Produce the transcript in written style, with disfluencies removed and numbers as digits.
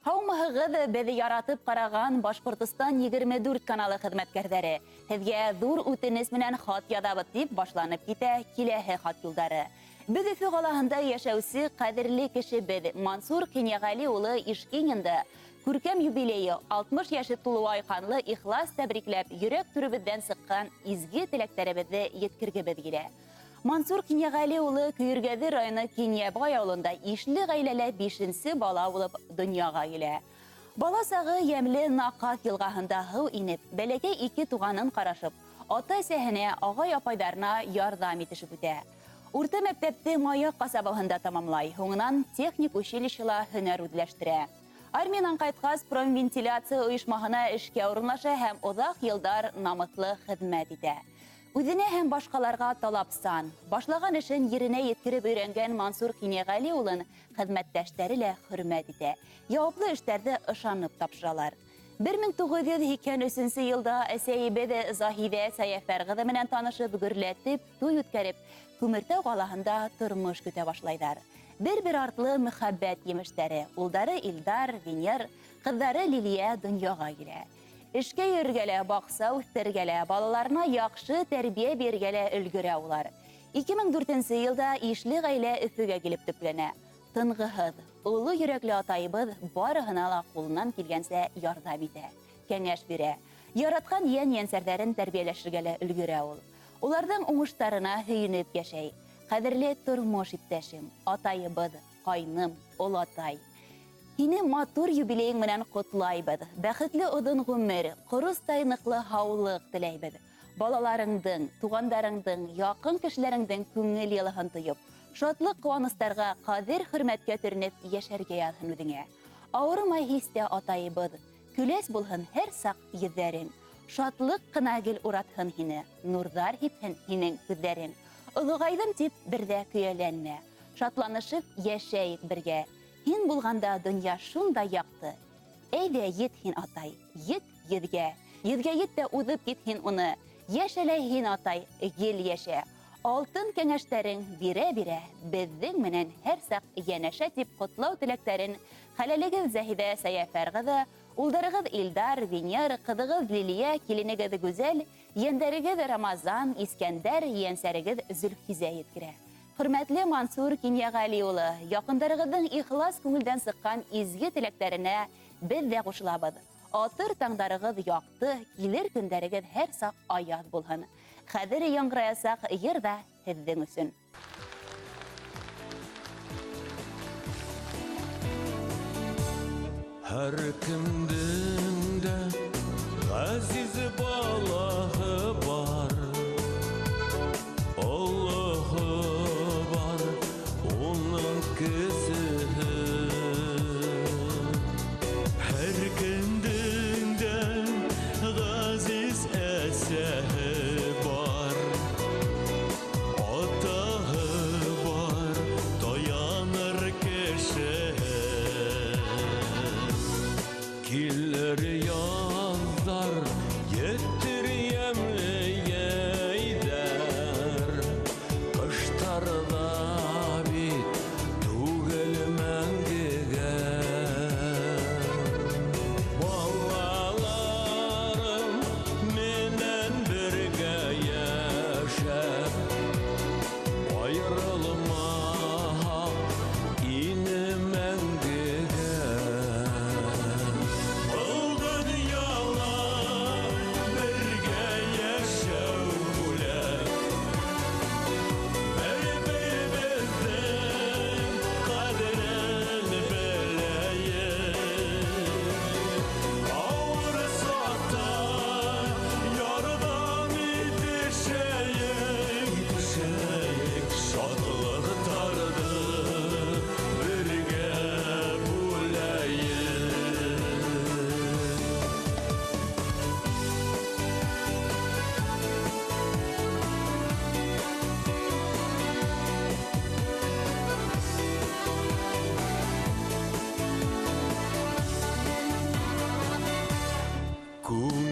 Һаумыһығыҙ, беҙ яратып ҡараған Башҡортостан 24 каналы хеҙмәткәрҙәре. Һеҙгә ҙур үтенес менән хат яҙабыҙ дип башланып китә киләһе хат юлдары. Беҙ Өфө ҡалаһында йәшәүсе ҡәҙерле кешебеҙ Мансур Кинйәғәли улы Ишкининды күркәм юбилейы 60 йәше тулыуы айҡанлы ихлас тәбрикләп, йөрәк түребеҙҙән сыҡҡан изге теләктәребеҙҙе еткергебеҙ килә. Мансур Кинйәғәли улы Көйөргәҙе районы Кинйәбай ауылында ишле ғаиләлә 5-нсе бала булып донъяға килә. Бала сағы йәмле Наҡаҫ йылғаһында һыу инеп, бәләкәй 2 туғанын ҡарашып, ата-әсәһенә, ағай-апайҙарына ярҙам итешеп үтә. Урта мәктәпте Маяҡ ҡасабаһында тамамлай, һуңынан техник училищела һөнәр үҙләштерә. Армиянан ҡайтҡас, промвентиляция ойошмаһына эшкә урынлаша һәм оҙаҡ йылдар намыҫлы хеҙмәт итә. Үҙенә һәм башҡаларға талапсан, башлаған эшен еренә еткереп өйрәнгән Мансур Кинйәғәли улын хеҙмәттәштәре лә хөрмәт итә. Яуаплы эштәрҙе ышанып тапшыралар. 1983 йылда әсәйебеҙ Заһиҙә Саяфәрғыҙы менән танышып, гөрләтеп, туй үткәреп, Күмертау ҡалаһында тормош көтә башлайҙар. Бер-бер артлы мөхәббәт емештәре, улдары Илдар, Венер, ҡыҙҙары Лилиә донъяға килә. Эшкә йөрөргә, баҡса үҫтергә, балаларына яҡшы тәрбиә бирергә өлгөрә улар. 2004 йылда ишле ғаилә Өфөгә килеп төпләнә. Тынғыһыҙ, оло йөрәкле атайыбыҙ барыһына ла ҡулынан килгәнсә ярҙам итә, кәңәш бирә. Яратҡан йән-йәнсәрҙәрен тәрбиәләшергә өлгөрә ул. Уларҙың уңыштарына һөйөнөп йәшәй. Ҡәҙерле тормош иптәшем, атайыбыҙ, ҡайным, олатай. Һине матур юбилейың менән ҡотлайбыҙ. Бәхетле оҙон ғүмер, ҡоростай ныҡлы һаулыҡ теләйбеҙ. Балаларыңдың, туғандарыңдың, яҡын кешеләреңдең күңел йылыһын тойоп, шатлыҡ ҡыуаныстарға, ҡәҙер-хөрмәткә төрөнөп йәшәргә яҙһын үҙеңә. Ауырымай һис тә атайыбыҙ, көләс булһын һәр саҡ йөҙҙәрең. Шатлыҡ ҡына гел уратһын һине, нурҙар һипһен һинең күҙҙәрең. Оҙоғайҙым тип берҙә көйәләнмә, шатланышып йәшәйек бергә. Һин булғанда донъя шундай яҡты. Әйҙә ет һин, атай, ет йөҙгә. Йөҙгә ет тә уҙып кит һин уны. Йәшәләй һин, атай, гел йәшә. Алтын кәңәштәрең бирә-бирә, беҙҙең менән һәр саҡ йәнәшә тип ҡотлау теләктәрен хәләлегеҙ Заһиҙә Саяфәрғыҙы, улдарығыҙ Илдар, Венер, ҡыҙығыҙ Лилиә, киленегеҙ Гүзәл, йәндәрегеҙ Рамазан, Искәндәр, йәнсәрегеҙ Зөлхизә еткерә. Хөрмәтле Мансур Кинйәғәли улы, яҡындарығыҙҙың ихлас күңелдән сыҡҡан изге теләктәренә беҙ ҙә ҡушылабыҙ. Атыр таңдарығыҙ яҡты, килер көндәрегеҙ һәр саҡ аяҙ булһын. Хәҙер яңғыраясаҡ йыр ҙа һеҙҙең өсөн. Һәр кемдең дә ғәзиз балаһы бар, олоһо бар, уның кесеһе. Һәр кемдең дә ғәзиз әсәһе бар, атаһы бар, таяныр кешеһе. Килер яҙҙар, еттер йәмле йәйҙәр, ҡыштарҙа бит түгел мәңгегә. Балаларым менән бергә йәшәп, айырылмаһа ине мәңгегә. Cool.